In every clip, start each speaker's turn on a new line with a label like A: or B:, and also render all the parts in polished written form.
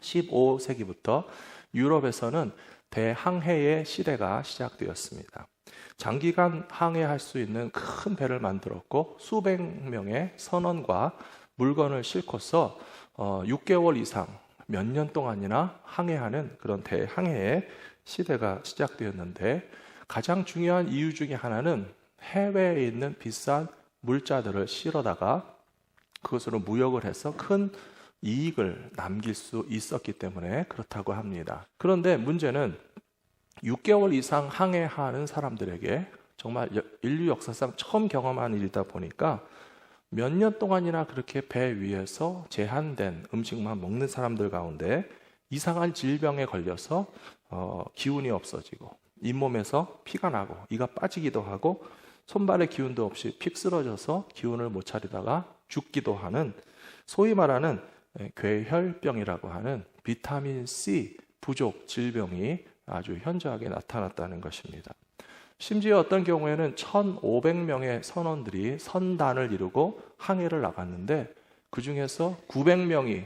A: (15세기부터) 유럽에서는 대항해의 시대가 시작되었습니다. 장기간 항해할 수 있는 큰 배를 만들었고 수백 명의 선원과 물건을 싣고서 6개월 이상 몇 년 동안이나 항해하는 그런 대항해의 시대가 시작되었는데, 가장 중요한 이유 중에 하나는 해외에 있는 비싼 물자들을 실어다가 그것으로 무역을 해서 큰 이익을 남길 수 있었기 때문에 그렇다고 합니다. 그런데 문제는 6개월 이상 항해하는 사람들에게 정말 인류 역사상 처음 경험한 일이다 보니까 몇 년 동안이나 그렇게 배 위에서 제한된 음식만 먹는 사람들 가운데 이상한 질병에 걸려서 기운이 없어지고 잇몸에서 피가 나고 이가 빠지기도 하고 손발에 기운도 없이 픽 쓰러져서 기운을 못 차리다가 죽기도 하는, 소위 말하는 괴혈병이라고 하는 비타민 C 부족 질병이 아주 현저하게 나타났다는 것입니다. 심지어 어떤 경우에는 1,500명의 선원들이 선단을 이루고 항해를 나갔는데 그 중에서 900명이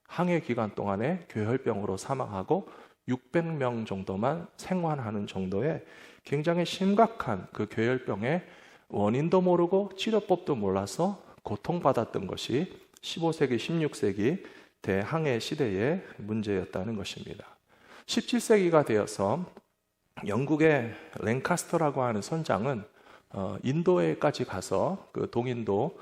A: 항해 기간 동안에 괴혈병으로 사망하고 600명 정도만 생還하는 정도의 굉장히 심각한 그 괴혈병의 원인도 모르고 치료법도 몰라서 고통받았던 것이 15세기, 16세기 대항해 시대의 문제였다는 것입니다. 17세기가 되어서 영국의 랭카스터라고 하는 선장은 인도에까지 가서 그 동인도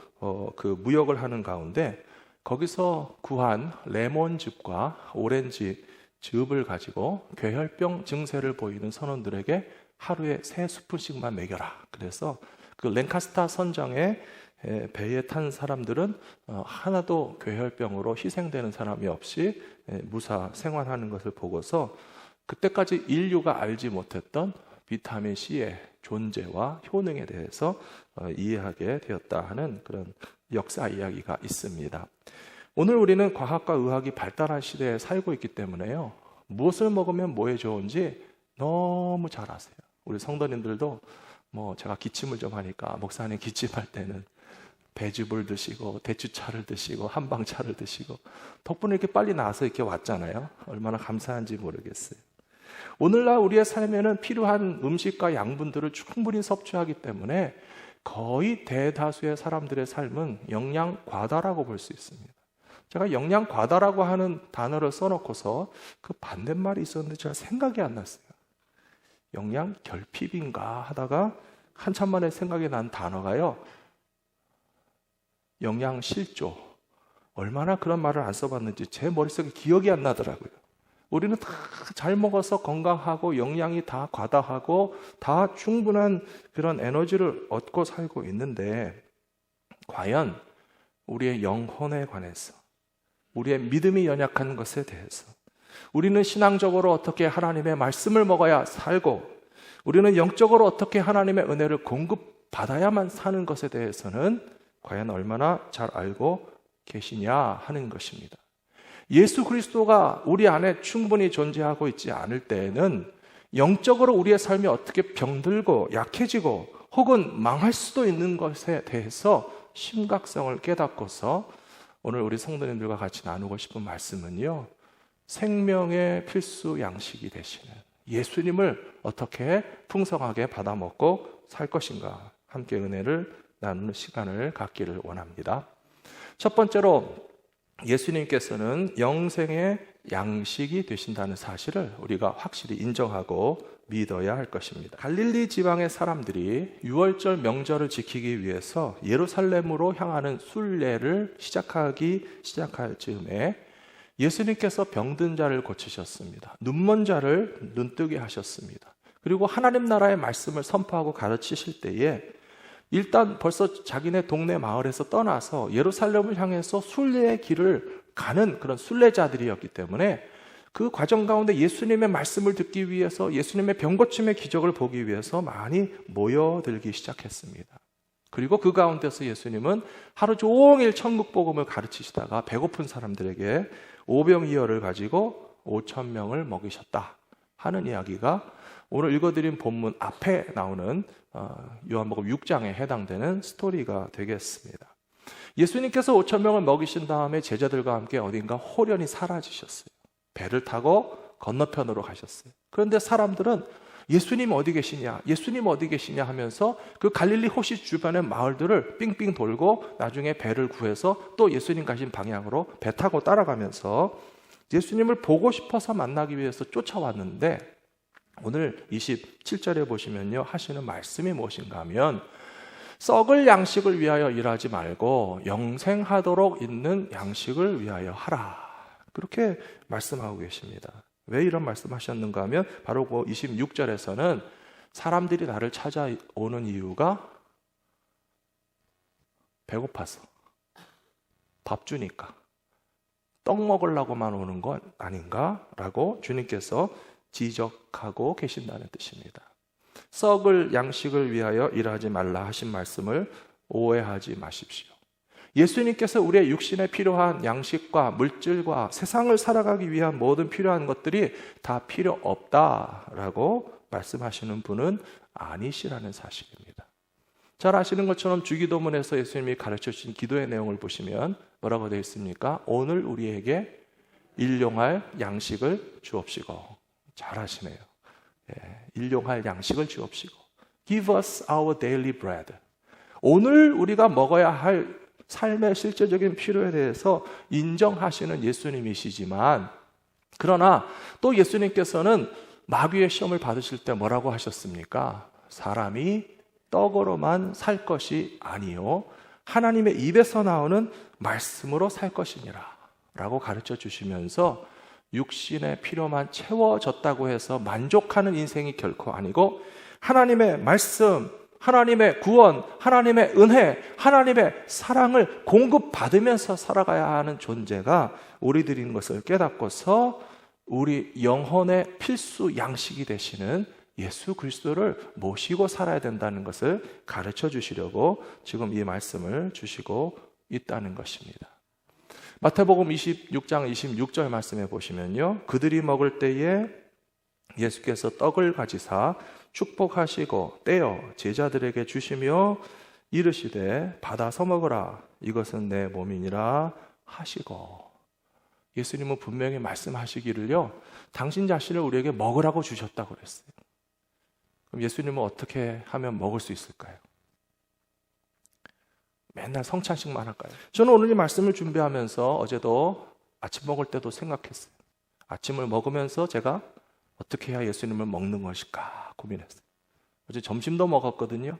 A: 그 무역을 하는 가운데 거기서 구한 레몬즙과 오렌지즙을 가지고 괴혈병 증세를 보이는 선원들에게 하루에 3스푼씩만 먹여라. 그래서 그 랭카스터 선장의 배에 탄 사람들은 하나도 괴혈병으로 희생되는 사람이 없이 무사 생활하는 것을 보고서 그때까지 인류가 알지 못했던 비타민 C의 존재와 효능에 대해서 이해하게 되었다 하는 그런 역사 이야기가 있습니다. 오늘 우리는 과학과 의학이 발달한 시대에 살고 있기 때문에요, 무엇을 먹으면 뭐에 좋은지 너무 잘 아세요. 우리 성도님들도 제가 기침을 좀 하니까 목사님 기침할 때는 배즙을 드시고 대추차를 드시고 한방차를 드시고 덕분에 이렇게 빨리 나와서 이렇게 왔잖아요. 얼마나 감사한지 모르겠어요. 오늘날 우리의 삶에는 필요한 음식과 양분들을 충분히 섭취하기 때문에 거의 대다수의 사람들의 삶은 영양 과다라고 볼 수 있습니다. 제가 영양 과다라고 하는 단어를 써놓고서 그 반대말이 있었는데 제가 생각이 안 났어요. 영양 결핍인가 하다가 한참 만에 생각이 난 단어가요, 영양 실조. 얼마나 그런 말을 안 써봤는지 제 머릿속에 기억이 안 나더라고요. 우리는 다 잘 먹어서 건강하고 영양이 다 과다하고 다 충분한 그런 에너지를 얻고 살고 있는데, 과연 우리의 영혼에 관해서, 우리의 믿음이 연약한 것에 대해서, 우리는 신앙적으로 어떻게 하나님의 말씀을 먹어야 살고, 우리는 영적으로 어떻게 하나님의 은혜를 공급받아야만 사는 것에 대해서는 과연 얼마나 잘 알고 계시냐 하는 것입니다. 예수 그리스도가 우리 안에 충분히 존재하고 있지 않을 때에는 영적으로 우리의 삶이 어떻게 병들고 약해지고 혹은 망할 수도 있는 것에 대해서 심각성을 깨닫고서 오늘 우리 성도님들과 같이 나누고 싶은 말씀은요, 생명의 필수 양식이 되시는 예수님을 어떻게 풍성하게 받아먹고 살 것인가, 함께 은혜를 나누는 시간을 갖기를 원합니다. 첫 번째로, 예수님께서는 영생의 양식이 되신다는 사실을 우리가 확실히 인정하고 믿어야 할 것입니다. 갈릴리 지방의 사람들이 유월절 명절을 지키기 위해서 예루살렘으로 향하는 순례를 시작할 즈음에 예수님께서 병든 자를 고치셨습니다. 눈먼 자를 눈뜨게 하셨습니다. 그리고 하나님 나라의 말씀을 선포하고 가르치실 때에 일단 벌써 자기네 동네 마을에서 떠나서 예루살렘을 향해서 순례의 길을 가는 그런 순례자들이었기 때문에 그 과정 가운데 예수님의 말씀을 듣기 위해서, 예수님의 병고침의 기적을 보기 위해서 많이 모여들기 시작했습니다. 그리고 그 가운데서 예수님은 하루 종일 천국 복음을 가르치시다가 배고픈 사람들에게 오병이어를 가지고 5,000명을 먹이셨다 하는 이야기가 오늘 읽어드린 본문 앞에 나오는 요한복음 6장에 해당되는 스토리가 되겠습니다. 예수님께서 5천 명을 먹이신 다음에 제자들과 함께 어딘가 홀연히 사라지셨어요. 배를 타고 건너편으로 가셨어요. 그런데 사람들은 예수님 어디 계시냐, 예수님 어디 계시냐 하면서 그 갈릴리 호시 주변의 마을들을 삥삥 돌고 나중에 배를 구해서 또 예수님 가신 방향으로 배 타고 따라가면서 예수님을 보고 싶어서 만나기 위해서 쫓아왔는데, 오늘 27절에 보시면요, 하시는 말씀이 무엇인가 하면 썩을 양식을 위하여 일하지 말고 영생하도록 있는 양식을 위하여 하라, 그렇게 말씀하고 계십니다. 왜 이런 말씀하셨는가 하면 바로 그 26절에서는 사람들이 나를 찾아오는 이유가 배고파서, 밥 주니까, 떡 먹으려고만 오는 건 아닌가라고 주님께서 지적하고 계신다는 뜻입니다. 썩을 양식을 위하여 일하지 말라 하신 말씀을 오해하지 마십시오. 예수님께서 우리의 육신에 필요한 양식과 물질과 세상을 살아가기 위한 모든 필요한 것들이 다 필요 없다라고 말씀하시는 분은 아니시라는 사실입니다. 잘 아시는 것처럼 주기도문에서 예수님이 가르쳐 주신 기도의 내용을 보시면 뭐라고 되어 있습니까? 오늘 우리에게 일용할 양식을 주옵시고. 잘 아시네요. 일용할 양식을 주옵시고. Give us our daily bread. 오늘 우리가 먹어야 할 삶의 실제적인 필요에 대해서 인정하시는 예수님이시지만, 그러나 또 예수님께서는 마귀의 시험을 받으실 때 뭐라고 하셨습니까? 사람이 떡으로만 살 것이 아니요 하나님의 입에서 나오는 말씀으로 살 것이니라 라고 가르쳐 주시면서 육신의 필요만 채워졌다고 해서 만족하는 인생이 결코 아니고, 하나님의 말씀, 하나님의 구원, 하나님의 은혜, 하나님의 사랑을 공급받으면서 살아가야 하는 존재가 우리들인 것을 깨닫고서 우리 영혼의 필수 양식이 되시는 예수 그리스도를 모시고 살아야 된다는 것을 가르쳐 주시려고 지금 이 말씀을 주시고 있다는 것입니다. 마태복음 26장 26절 말씀해 보시면요, 그들이 먹을 때에 예수께서 떡을 가지사 축복하시고 떼어 제자들에게 주시며 이르시되 받아서 먹으라, 이것은 내 몸이니라 하시고. 예수님은 분명히 말씀하시기를요, 당신 자신을 우리에게 먹으라고 주셨다고 그랬어요. 그럼 예수님은 어떻게 하면 먹을 수 있을까요? 맨날 성찬식만 할까요? 저는 오늘 이 말씀을 준비하면서 어제도 아침 먹을 때도 생각했어요. 아침을 먹으면서 제가 어떻게 해야 예수님을 먹는 것일까 고민했어요. 어제 점심도 먹었거든요.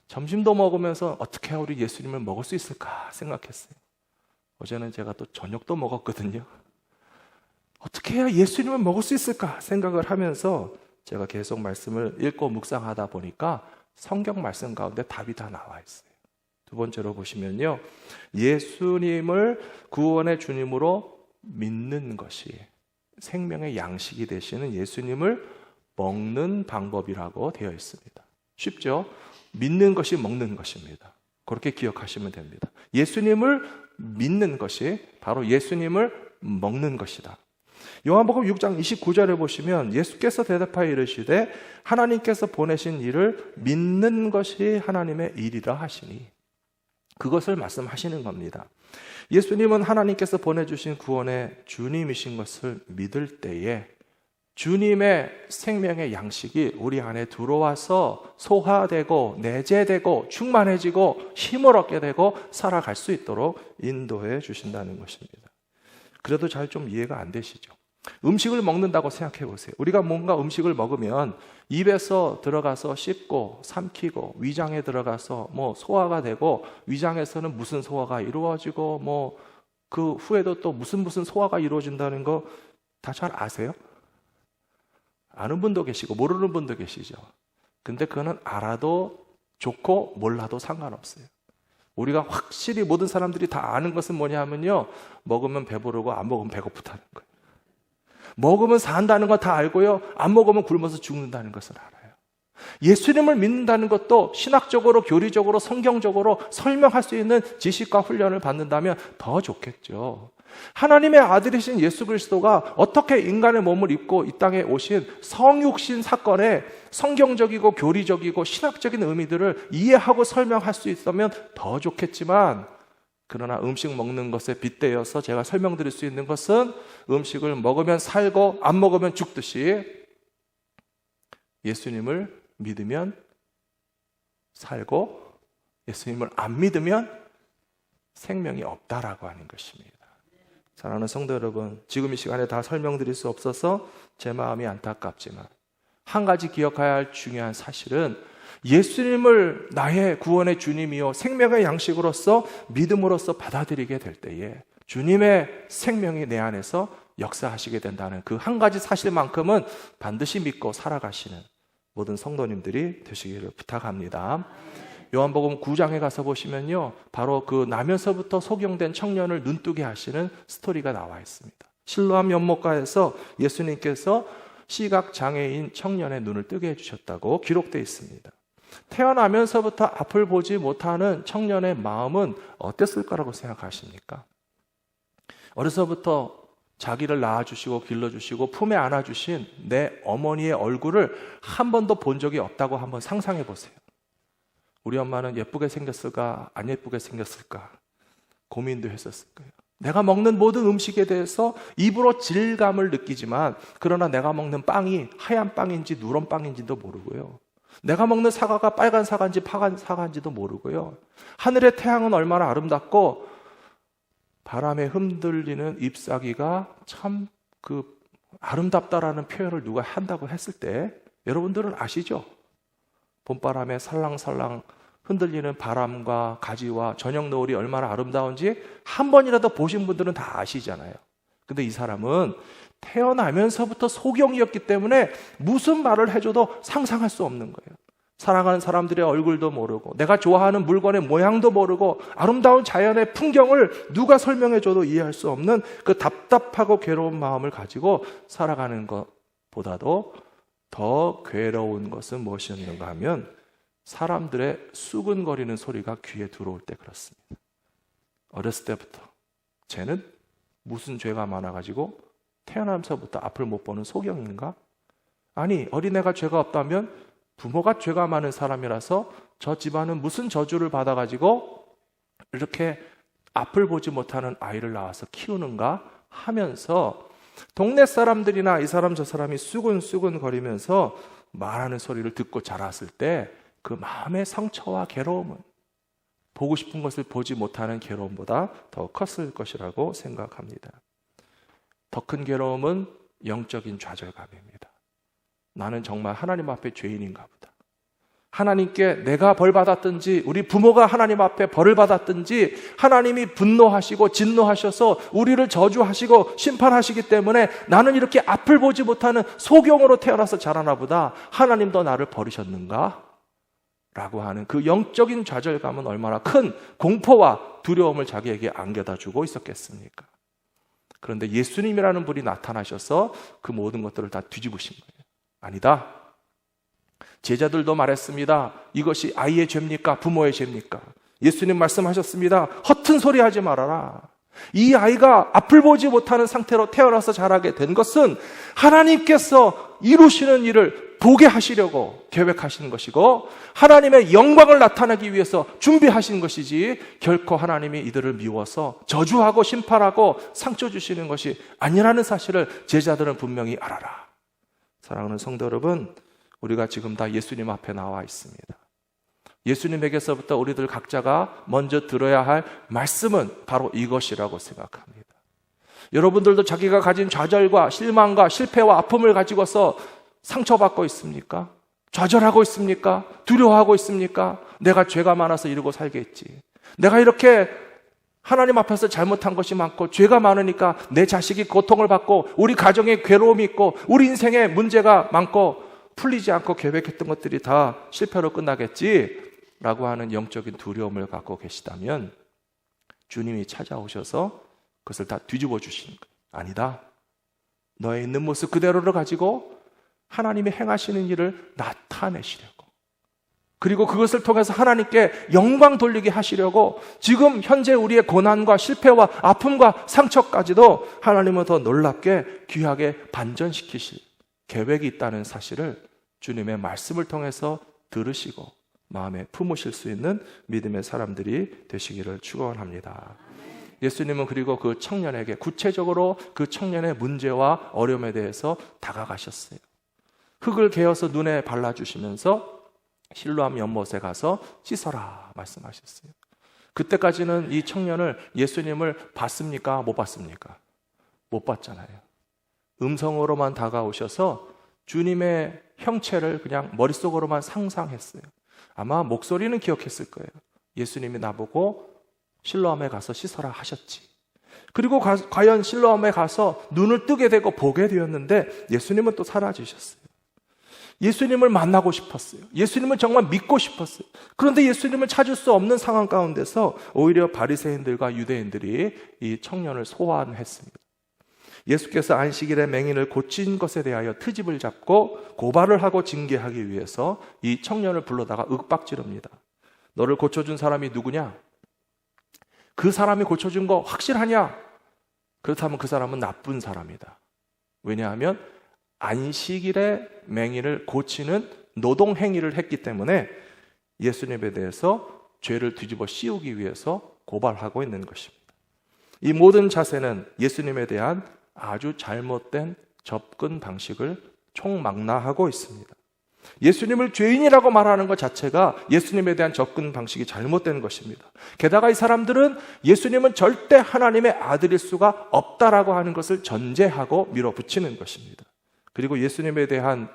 A: 점심도 먹으면서 어떻게 해야 우리 예수님을 먹을 수 있을까 생각했어요. 어제는 제가 또 저녁도 먹었거든요. 어떻게 해야 예수님을 먹을 수 있을까 생각을 하면서 제가 계속 말씀을 읽고 묵상하다 보니까 성경 말씀 가운데 답이 다 나와 있어요. 두 번째로 보시면요, 예수님을 구원의 주님으로 믿는 것이 생명의 양식이 되시는 예수님을 먹는 방법이라고 되어 있습니다. 쉽죠? 믿는 것이 먹는 것입니다. 그렇게 기억하시면 됩니다. 예수님을 믿는 것이 바로 예수님을 먹는 것이다. 요한복음 6장 29절에 보시면 예수께서 대답하여 이르시되 하나님께서 보내신 일을 믿는 것이 하나님의 일이라 하시니, 그것을 말씀하시는 겁니다. 예수님은 하나님께서 보내주신 구원의 주님이신 것을 믿을 때에 주님의 생명의 양식이 우리 안에 들어와서 소화되고 내재되고 충만해지고 힘을 얻게 되고 살아갈 수 있도록 인도해 주신다는 것입니다. 그래도 잘 좀 이해가 안 되시죠? 음식을 먹는다고 생각해 보세요. 우리가 뭔가 음식을 먹으면 입에서 들어가서 씹고 삼키고 위장에 들어가서 소화가 되고, 위장에서는 무슨 소화가 이루어지고 그 후에도 또 무슨 소화가 이루어진다는 거 다 잘 아세요? 아는 분도 계시고 모르는 분도 계시죠. 근데 그거는 알아도 좋고 몰라도 상관없어요. 우리가 확실히 모든 사람들이 다 아는 것은 뭐냐 하면요, 먹으면 배부르고 안 먹으면 배고프다는 거예요. 먹으면 산다는 거 다 알고요, 안 먹으면 굶어서 죽는다는 것을 알아요. 예수님을 믿는다는 것도 신학적으로, 교리적으로, 성경적으로 설명할 수 있는 지식과 훈련을 받는다면 더 좋겠죠. 하나님의 아들이신 예수 그리스도가 어떻게 인간의 몸을 입고 이 땅에 오신 성육신 사건의 성경적이고 교리적이고 신학적인 의미들을 이해하고 설명할 수 있으면 더 좋겠지만, 그러나 음식 먹는 것에 빗대어서 제가 설명드릴 수 있는 것은 음식을 먹으면 살고 안 먹으면 죽듯이 예수님을 믿으면 살고 예수님을 안 믿으면 생명이 없다라고 하는 것입니다. 사랑하는 성도 여러분, 지금 이 시간에 다 설명드릴 수 없어서 제 마음이 안타깝지만 한 가지 기억해야 할 중요한 사실은 예수님을 나의 구원의 주님이요 생명의 양식으로서 믿음으로써 받아들이게 될 때에 주님의 생명이 내 안에서 역사하시게 된다는 그 한 가지 사실만큼은 반드시 믿고 살아가시는 모든 성도님들이 되시기를 부탁합니다. 요한복음 9장에 가서 보시면요, 바로 그 나면서부터 소경된 청년을 눈뜨게 하시는 스토리가 나와 있습니다. 실로암 연못가에서 예수님께서 시각장애인 청년의 눈을 뜨게 해주셨다고 기록되어 있습니다. 태어나면서부터 앞을 보지 못하는 청년의 마음은 어땠을 거라고 생각하십니까? 어려서부터 자기를 낳아주시고 길러주시고 품에 안아주신 내 어머니의 얼굴을 한 번도 본 적이 없다고 한번 상상해 보세요. 우리 엄마는 예쁘게 생겼을까 안 예쁘게 생겼을까 고민도 했었을 거예요. 내가 먹는 모든 음식에 대해서 입으로 질감을 느끼지만 그러나 내가 먹는 빵이 하얀 빵인지 누런 빵인지도 모르고요. 내가 먹는 사과가 빨간 사과인지 파란 사과인지도 모르고요. 하늘의 태양은 얼마나 아름답고 바람에 흔들리는 잎사귀가 참 그 아름답다라는 표현을 누가 한다고 했을 때 여러분들은 아시죠? 봄바람에 살랑살랑 흔들리는 바람과 가지와 저녁 노을이 얼마나 아름다운지 한 번이라도 보신 분들은 다 아시잖아요. 근데 이 사람은 태어나면서부터 소경이었기 때문에 무슨 말을 해줘도 상상할 수 없는 거예요. 사랑하는 사람들의 얼굴도 모르고 내가 좋아하는 물건의 모양도 모르고 아름다운 자연의 풍경을 누가 설명해줘도 이해할 수 없는 그 답답하고 괴로운 마음을 가지고 살아가는 것보다도 더 괴로운 것은 무엇이었는가 하면 사람들의 수근거리는 소리가 귀에 들어올 때 그렇습니다. 어렸을 때부터 쟤는 무슨 죄가 많아가지고 태어나면서부터 앞을 못 보는 소경인가? 아니, 어린애가 죄가 없다면 부모가 죄가 많은 사람이라서 저 집안은 무슨 저주를 받아가지고 이렇게 앞을 보지 못하는 아이를 낳아서 키우는가 하면서 동네 사람들이나 이 사람 저 사람이 수근수근 거리면서 말하는 소리를 듣고 자랐을 때 그 마음의 상처와 괴로움은 보고 싶은 것을 보지 못하는 괴로움보다 더 컸을 것이라고 생각합니다. 더 큰 괴로움은 영적인 좌절감입니다. 나는 정말 하나님 앞에 죄인인가 보다. 하나님께 내가 벌 받았든지 우리 부모가 하나님 앞에 벌을 받았든지 하나님이 분노하시고 진노하셔서 우리를 저주하시고 심판하시기 때문에 나는 이렇게 앞을 보지 못하는 소경으로 태어나서 자라나 보다. 하나님도 나를 버리셨는가? 라고 하는 그 영적인 좌절감은 얼마나 큰 공포와 두려움을 자기에게 안겨다 주고 있었겠습니까? 그런데 예수님이라는 분이 나타나셔서 그 모든 것들을 다 뒤집으신 거예요. 아니다. 제자들도 말했습니다. 이것이 아이의 죄입니까? 부모의 죄입니까? 예수님 말씀하셨습니다. 허튼 소리 하지 말아라. 이 아이가 앞을 보지 못하는 상태로 태어나서 자라게 된 것은 하나님께서 이루시는 일을 보게 하시려고 계획하신 것이고 하나님의 영광을 나타내기 위해서 준비하신 것이지 결코 하나님이 이들을 미워서 저주하고 심판하고 상처 주시는 것이 아니라는 사실을 제자들은 분명히 알아라. 사랑하는 성도 여러분, 우리가 지금 다 예수님 앞에 나와 있습니다. 예수님에게서부터 우리들 각자가 먼저 들어야 할 말씀은 바로 이것이라고 생각합니다. 여러분들도 자기가 가진 좌절과 실망과 실패와 아픔을 가지고서 상처받고 있습니까? 좌절하고 있습니까? 두려워하고 있습니까? 내가 죄가 많아서 이러고 살겠지. 내가 이렇게 하나님 앞에서 잘못한 것이 많고 죄가 많으니까 내 자식이 고통을 받고 우리 가정에 괴로움이 있고 우리 인생에 문제가 많고 풀리지 않고 계획했던 것들이 다 실패로 끝나겠지 라고 하는 영적인 두려움을 갖고 계시다면 주님이 찾아오셔서 그것을 다 뒤집어 주시는 거예요. 아니다. 너의 있는 모습 그대로를 가지고 하나님이 행하시는 일을 나타내시려고, 그리고 그것을 통해서 하나님께 영광 돌리게 하시려고 지금 현재 우리의 고난과 실패와 아픔과 상처까지도 하나님은 더 놀랍게 귀하게 반전시키실 계획이 있다는 사실을 주님의 말씀을 통해서 들으시고 마음에 품으실 수 있는 믿음의 사람들이 되시기를 축원합니다. 예수님은 그리고 그 청년에게 구체적으로 그 청년의 문제와 어려움에 대해서 다가가셨어요. 흙을 개어서 눈에 발라주시면서 실로암 연못에 가서 씻어라 말씀하셨어요. 그때까지는 이 청년을 예수님을 봤습니까? 못 봤습니까? 못 봤잖아요. 음성으로만 다가오셔서 주님의 형체를 그냥 머릿속으로만 상상했어요. 아마 목소리는 기억했을 거예요. 예수님이 나보고 실로암에 가서 씻어라 하셨지. 그리고 과연 실로암에 가서 눈을 뜨게 되고 보게 되었는데 예수님은 또 사라지셨어요. 예수님을 만나고 싶었어요. 예수님을 정말 믿고 싶었어요. 그런데 예수님을 찾을 수 없는 상황 가운데서 오히려 바리새인들과 유대인들이 이 청년을 소환했습니다. 예수께서 안식일에 맹인을 고친 것에 대하여 트집을 잡고 고발을 하고 징계하기 위해서 이 청년을 불러다가 윽박지릅니다. 너를 고쳐준 사람이 누구냐? 그 사람이 고쳐준 거 확실하냐? 그렇다면 그 사람은 나쁜 사람이다. 왜냐하면 안식일에 맹인을 고치는 노동행위를 했기 때문에 예수님에 대해서 죄를 뒤집어 씌우기 위해서 고발하고 있는 것입니다. 이 모든 자세는 예수님에 대한 아주 잘못된 접근 방식을 총망라하고 있습니다. 예수님을 죄인이라고 말하는 것 자체가 예수님에 대한 접근 방식이 잘못된 것입니다. 게다가 이 사람들은 예수님은 절대 하나님의 아들일 수가 없다라고 하는 것을 전제하고 밀어붙이는 것입니다. 그리고 예수님에 대한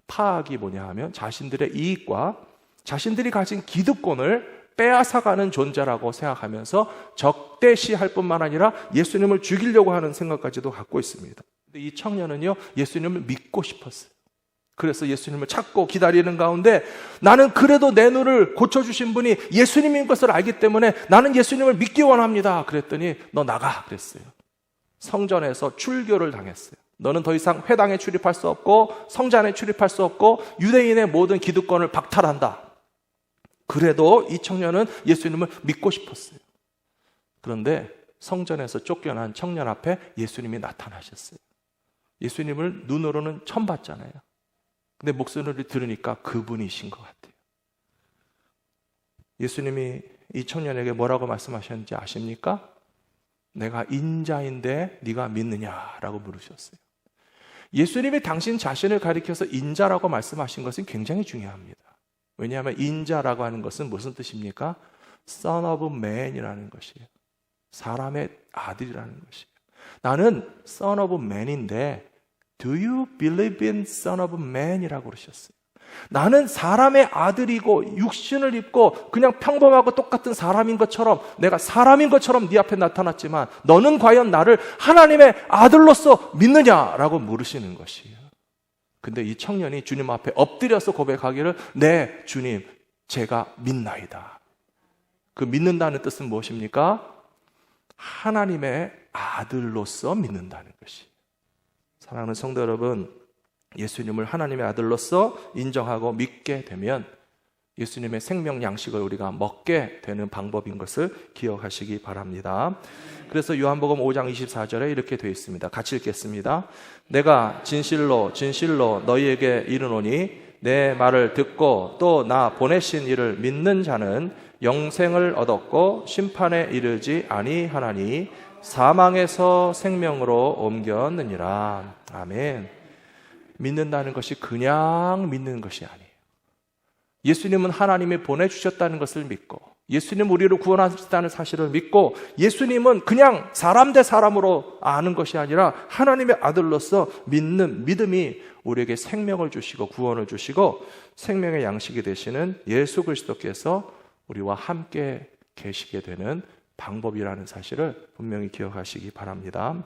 A: 파악이 뭐냐 하면 자신들의 이익과 자신들이 가진 기득권을 빼앗아가는 존재라고 생각하면서 적대시할 뿐만 아니라 예수님을 죽이려고 하는 생각까지도 갖고 있습니다. 근데 이 청년은요, 예수님을 믿고 싶었어요. 그래서 예수님을 찾고 기다리는 가운데 나는 그래도 내 눈을 고쳐주신 분이 예수님인 것을 알기 때문에 나는 예수님을 믿기 원합니다. 그랬더니 너 나가 그랬어요. 성전에서 출교를 당했어요. 너는 더 이상 회당에 출입할 수 없고 성전에 출입할 수 없고 유대인의 모든 기득권을 박탈한다. 그래도 이 청년은 예수님을 믿고 싶었어요. 그런데 성전에서 쫓겨난 청년 앞에 예수님이 나타나셨어요. 예수님을 눈으로는 처음 봤잖아요. 근데 목소리를 들으니까 그분이신 것 같아요. 예수님이 이 청년에게 뭐라고 말씀하셨는지 아십니까? 내가 인자인데 네가 믿느냐라고 물으셨어요. 예수님이 당신 자신을 가리켜서 인자라고 말씀하신 것은 굉장히 중요합니다. 왜냐하면 인자라고 하는 것은 무슨 뜻입니까? Son of man이라는 것이에요. 사람의 아들이라는 것이에요. 나는 Son of man인데 Do you believe in Son of man이라고 그러셨어요. 나는 사람의 아들이고 육신을 입고 그냥 평범하고 똑같은 사람인 것처럼 내가 사람인 것처럼 네 앞에 나타났지만 너는 과연 나를 하나님의 아들로서 믿느냐라고 물으시는 것이에요. 근데 이 청년이 주님 앞에 엎드려서 고백하기를 네 주님 제가 믿나이다. 그 믿는다는 뜻은 무엇입니까? 하나님의 아들로서 믿는다는 것이에요. 사랑하는 성도 여러분, 예수님을 하나님의 아들로서 인정하고 믿게 되면 예수님의 생명 양식을 우리가 먹게 되는 방법인 것을 기억하시기 바랍니다. 그래서 요한복음 5장 24절에 이렇게 되어 있습니다. 같이 읽겠습니다. 내가 진실로 진실로 너희에게 이르노니 내 말을 듣고 또 나 보내신 이를 믿는 자는 영생을 얻었고 심판에 이르지 아니하나니 사망에서 생명으로 옮겼느니라. 아멘. 믿는다는 것이 그냥 믿는 것이 아니에요. 예수님은 하나님이 보내주셨다는 것을 믿고 예수님 우리를 구원하셨다는 사실을 믿고 예수님은 그냥 사람 대 사람으로 아는 것이 아니라 하나님의 아들로서 믿는 믿음이 우리에게 생명을 주시고 구원을 주시고 생명의 양식이 되시는 예수 그리스도께서 우리와 함께 계시게 되는 방법이라는 사실을 분명히 기억하시기 바랍니다.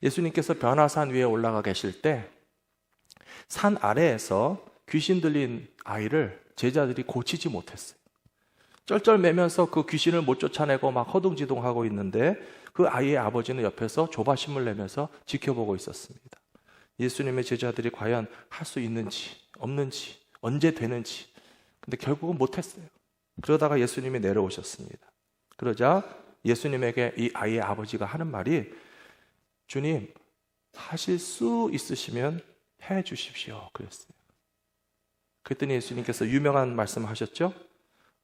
A: 예수님께서 변화산 위에 올라가 계실 때 산 아래에서 귀신 들린 아이를 제자들이 고치지 못했어요. 쩔쩔매면서 그 귀신을 못 쫓아내고 막 허둥지둥하고 있는데 그 아이의 아버지는 옆에서 조바심을 내면서 지켜보고 있었습니다. 예수님의 제자들이 과연 할 수 있는지 없는지 언제 되는지 근데 결국은 못했어요. 그러다가 예수님이 내려오셨습니다. 그러자 예수님에게 이 아이의 아버지가 하는 말이 주님 하실 수 있으시면 해 주십시오 그랬어요. 그랬더니 예수님께서 유명한 말씀하셨죠?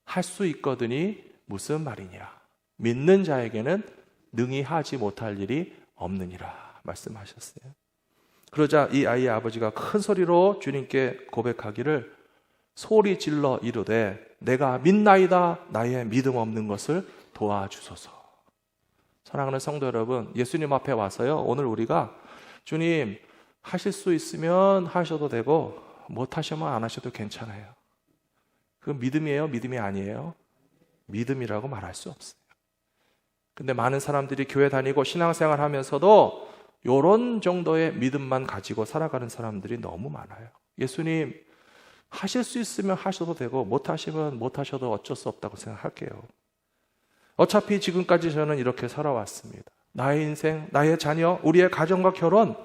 A: 할 수 있거든이 무슨 말이냐? 믿는 자에게는 능히 하지 못할 일이 없느니라 말씀하셨어요. 그러자 이 아이의 아버지가 큰 소리로 주님께 고백하기를 소리 질러 이르되 내가 믿나이다 나의 믿음 없는 것을 도와주소서. 사랑하는 성도 여러분, 예수님 앞에 와서요, 오늘 우리가 주님 하실 수 있으면 하셔도 되고 못 하시면 안 하셔도 괜찮아요. 그건 믿음이에요? 믿음이 아니에요? 믿음이라고 말할 수 없어요. 근데 많은 사람들이 교회 다니고 신앙생활 하면서도 이런 정도의 믿음만 가지고 살아가는 사람들이 너무 많아요. 예수님 하실 수 있으면 하셔도 되고 못 하시면 못 하셔도 어쩔 수 없다고 생각할게요. 어차피 지금까지 저는 이렇게 살아왔습니다. 나의 인생, 나의 자녀, 우리의 가정과 결혼,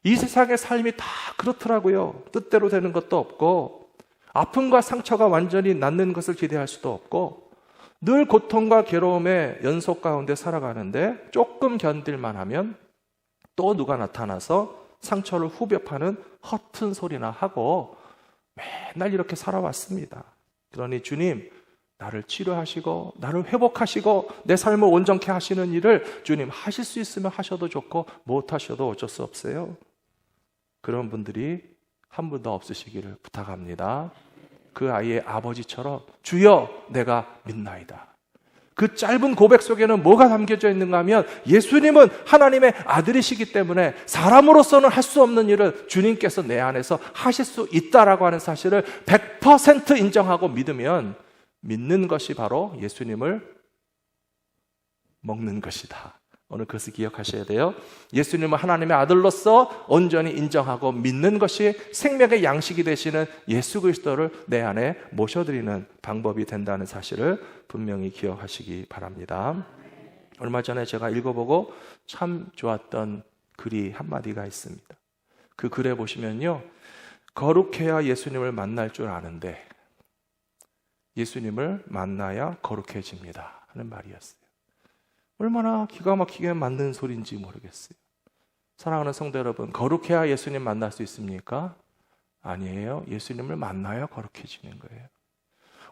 A: 이 세상의 삶이 다 그렇더라고요. 뜻대로 되는 것도 없고 아픔과 상처가 완전히 낫는 것을 기대할 수도 없고 늘 고통과 괴로움의 연속 가운데 살아가는데 조금 견딜만 하면 또 누가 나타나서 상처를 후벼 파는 허튼 소리나 하고 맨날 이렇게 살아왔습니다. 그러니 주님, 나를 치료하시고 나를 회복하시고 내 삶을 온전케 하시는 일을 주님 하실 수 있으면 하셔도 좋고 못 하셔도 어쩔 수 없어요. 그런 분들이 한 분도 없으시기를 부탁합니다. 그 아이의 아버지처럼 주여 내가 믿나이다. 그 짧은 고백 속에는 뭐가 담겨져 있는가 하면 예수님은 하나님의 아들이시기 때문에 사람으로서는 할 수 없는 일을 주님께서 내 안에서 하실 수 있다라고 하는 사실을 100% 인정하고 믿으면 믿는 것이 바로 예수님을 먹는 것이다. 오늘 그것을 기억하셔야 돼요. 예수님은 하나님의 아들로서 온전히 인정하고 믿는 것이 생명의 양식이 되시는 예수 그리스도를 내 안에 모셔드리는 방법이 된다는 사실을 분명히 기억하시기 바랍니다. 얼마 전에 제가 읽어보고 참 좋았던 글이 한마디가 있습니다. 그 글에 보시면요, 거룩해야 예수님을 만날 줄 아는데 예수님을 만나야 거룩해집니다 하는 말이었어요. 얼마나 기가 막히게 맞는 소리인지 모르겠어요. 사랑하는 성도 여러분, 거룩해야 예수님 만날 수 있습니까? 아니에요. 예수님을 만나야 거룩해지는 거예요.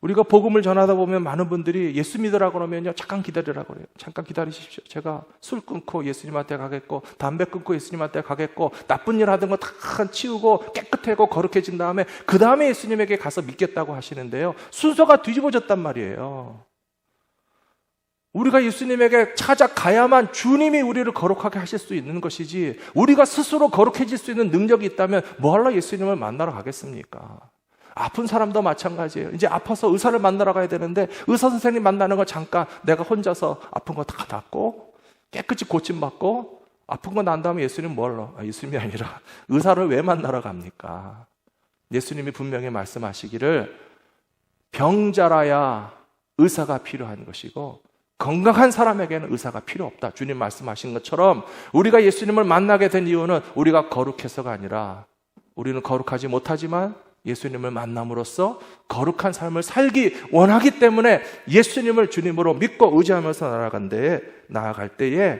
A: 우리가 복음을 전하다 보면 많은 분들이 예수 믿으라고 그러면요, 잠깐 기다리라고 그래요. 잠깐 기다리십시오. 제가 술 끊고 예수님한테 가겠고 담배 끊고 예수님한테 가겠고 나쁜 일 하던 거 다 치우고 깨끗하고 거룩해진 다음에 그 다음에 예수님에게 가서 믿겠다고 하시는데요, 순서가 뒤집어졌단 말이에요. 우리가 예수님에게 찾아가야만 주님이 우리를 거룩하게 하실 수 있는 것이지, 우리가 스스로 거룩해질 수 있는 능력이 있다면 뭐하러 예수님을 만나러 가겠습니까? 아픈 사람도 마찬가지예요. 이제 아파서 의사를 만나러 가야 되는데 의사 선생님 만나는 거 잠깐 내가 혼자서 아픈 거 다 낫고 깨끗이 고침받고 아픈 거 난 다음에 예수님 뭘로? 예수님이 아니라 의사를 왜 만나러 갑니까? 예수님이 분명히 말씀하시기를 병자라야 의사가 필요한 것이고 건강한 사람에게는 의사가 필요 없다. 주님 말씀하신 것처럼 우리가 예수님을 만나게 된 이유는 우리가 거룩해서가 아니라 우리는 거룩하지 못하지만 예수님을 만남으로써 거룩한 삶을 살기 원하기 때문에 예수님을 주님으로 믿고 의지하면서 나아갈 때에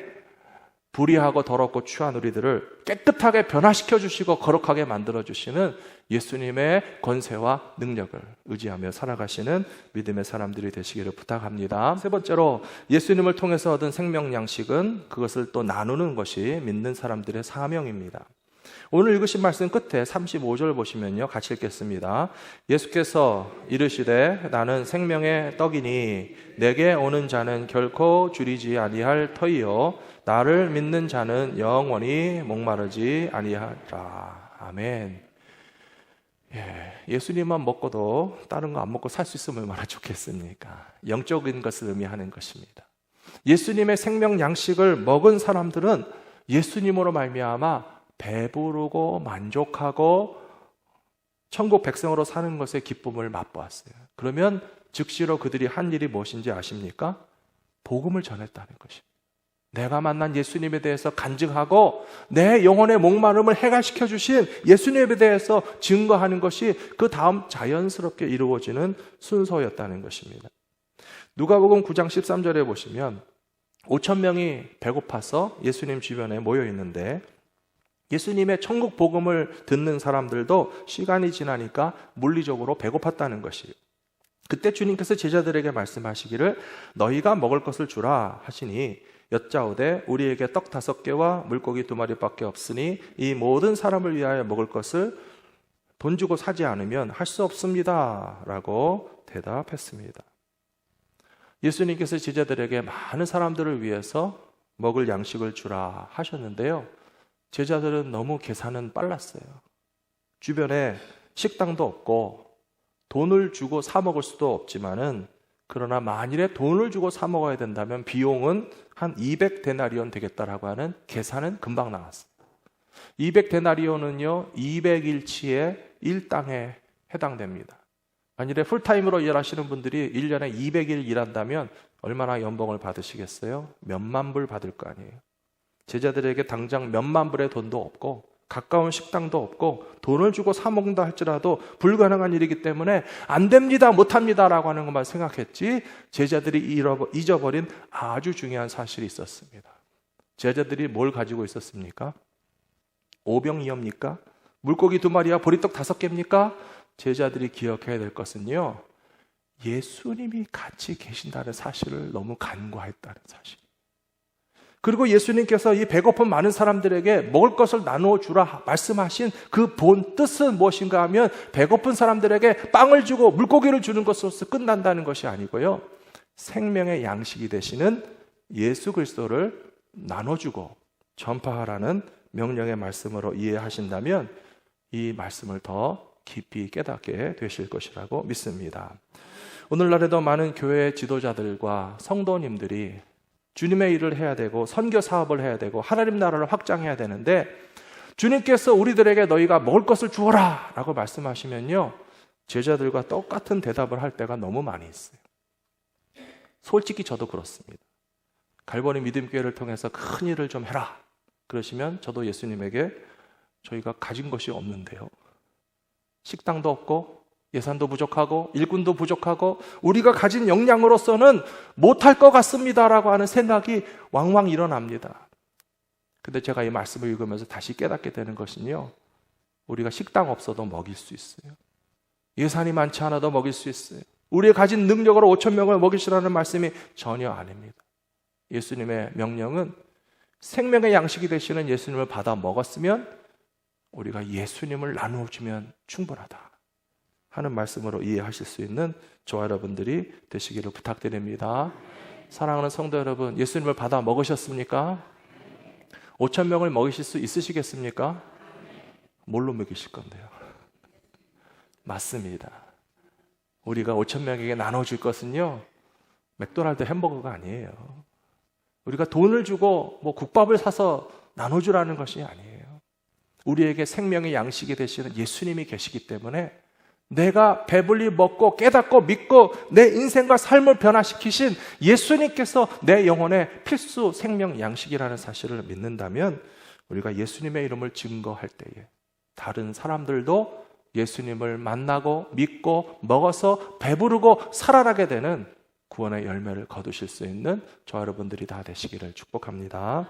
A: 불의하고 더럽고 추한 우리들을 깨끗하게 변화시켜 주시고 거룩하게 만들어 주시는 예수님의 권세와 능력을 의지하며 살아가시는 믿음의 사람들이 되시기를 부탁합니다. 세 번째로 예수님을 통해서 얻은 생명 양식은 그것을 또 나누는 것이 믿는 사람들의 사명입니다. 오늘 읽으신 말씀 끝에 35절 보시면요, 같이 읽겠습니다. 예수께서 이르시되 나는 생명의 떡이니 내게 오는 자는 결코 줄이지 아니할 터이요 나를 믿는 자는 영원히 목마르지 아니하리라. 아멘. 예수님만 먹고도 다른 거 안 먹고 살 수 있으면 얼마나 좋겠습니까? 영적인 것을 의미하는 것입니다. 예수님의 생명 양식을 먹은 사람들은 예수님으로 말미암아 배부르고 만족하고 천국 백성으로 사는 것의 기쁨을 맛보았어요. 그러면 즉시로 그들이 한 일이 무엇인지 아십니까? 복음을 전했다는 것입니다. 내가 만난 예수님에 대해서 간증하고 내 영혼의 목마름을 해결시켜 주신 예수님에 대해서 증거하는 것이 그 다음 자연스럽게 이루어지는 순서였다는 것입니다. 누가복음 9장 13절에 보시면 5,000명이 배고파서 예수님 주변에 모여 있는데 예수님의 천국 복음을 듣는 사람들도 시간이 지나니까 물리적으로 배고팠다는 것이에요. 그때 주님께서 제자들에게 말씀하시기를 너희가 먹을 것을 주라 하시니 여짜오되 우리에게 떡 5개와 물고기 2마리밖에 없으니 이 모든 사람을 위하여 먹을 것을 돈 주고 사지 않으면 할 수 없습니다 라고 대답했습니다. 예수님께서 제자들에게 많은 사람들을 위해서 먹을 양식을 주라 하셨는데요, 제자들은 너무 계산은 빨랐어요. 주변에 식당도 없고 돈을 주고 사 먹을 수도 없지만은, 그러나 만일에 돈을 주고 사 먹어야 된다면 비용은 한 200데나리온 되겠다라고 하는 계산은 금방 나왔어요. 200데나리온은요 200일치의 일당에 해당됩니다. 만일에 풀타임으로 일하시는 분들이 1년에 200일 일한다면 얼마나 연봉을 받으시겠어요? 몇만 불 받을 거 아니에요. 제자들에게 당장 몇만 불의 돈도 없고 가까운 식당도 없고 돈을 주고 사 먹는다 할지라도 불가능한 일이기 때문에 안 됩니다, 못합니다 라고 하는 것만 생각했지, 제자들이 잊어버린 아주 중요한 사실이 있었습니다. 제자들이 뭘 가지고 있었습니까? 오병이어입니까? 물고기 2마리와 보리떡 5개입니까? 제자들이 기억해야 될 것은요, 예수님이 같이 계신다는 사실을 너무 간과했다는 사실. 그리고 예수님께서 이 배고픈 많은 사람들에게 먹을 것을 나누어 주라 말씀하신 그 본 뜻은 무엇인가 하면, 배고픈 사람들에게 빵을 주고 물고기를 주는 것으로서 끝난다는 것이 아니고요, 생명의 양식이 되시는 예수 그리스도를 나눠주고 전파하라는 명령의 말씀으로 이해하신다면 이 말씀을 더 깊이 깨닫게 되실 것이라고 믿습니다. 오늘날에도 많은 교회 지도자들과 성도님들이 주님의 일을 해야 되고 선교 사업을 해야 되고 하나님 나라를 확장해야 되는데, 주님께서 우리들에게 너희가 먹을 것을 주어라 라고 말씀하시면요, 제자들과 똑같은 대답을 할 때가 너무 많이 있어요. 솔직히 저도 그렇습니다. 갈보리 믿음교회를 통해서 큰 일을 좀 해라 그러시면 저도 예수님에게 저희가 가진 것이 없는데요, 식당도 없고 예산도 부족하고 일꾼도 부족하고 우리가 가진 역량으로서는 못할 것 같습니다라고 하는 생각이 왕왕 일어납니다. 근데 제가 이 말씀을 읽으면서 다시 깨닫게 되는 것은요, 우리가 식당 없어도 먹일 수 있어요. 예산이 많지 않아도 먹일 수 있어요. 우리가 가진 능력으로 5,000명을 먹이시라는 말씀이 전혀 아닙니다. 예수님의 명령은 생명의 양식이 되시는 예수님을 받아 먹었으면 우리가 예수님을 나누어 주면 충분하다 하는 말씀으로 이해하실 수 있는 저와 여러분들이 되시기를 부탁드립니다. 사랑하는 성도 여러분, 예수님을 받아 먹으셨습니까? 5,000명을 먹이실 수 있으시겠습니까? 뭘로 먹이실 건데요? 맞습니다. 우리가 5,000명에게 나눠줄 것은요, 맥도날드 햄버거가 아니에요. 우리가 돈을 주고 국밥을 사서 나눠주라는 것이 아니에요. 우리에게 생명의 양식이 되시는 예수님이 계시기 때문에 내가 배불리 먹고 깨닫고 믿고 내 인생과 삶을 변화시키신 예수님께서 내 영혼의 필수 생명 양식이라는 사실을 믿는다면, 우리가 예수님의 이름을 증거할 때에 다른 사람들도 예수님을 만나고 믿고 먹어서 배부르고 살아나게 되는 구원의 열매를 거두실 수 있는 저와 여러분들이 다 되시기를 축복합니다.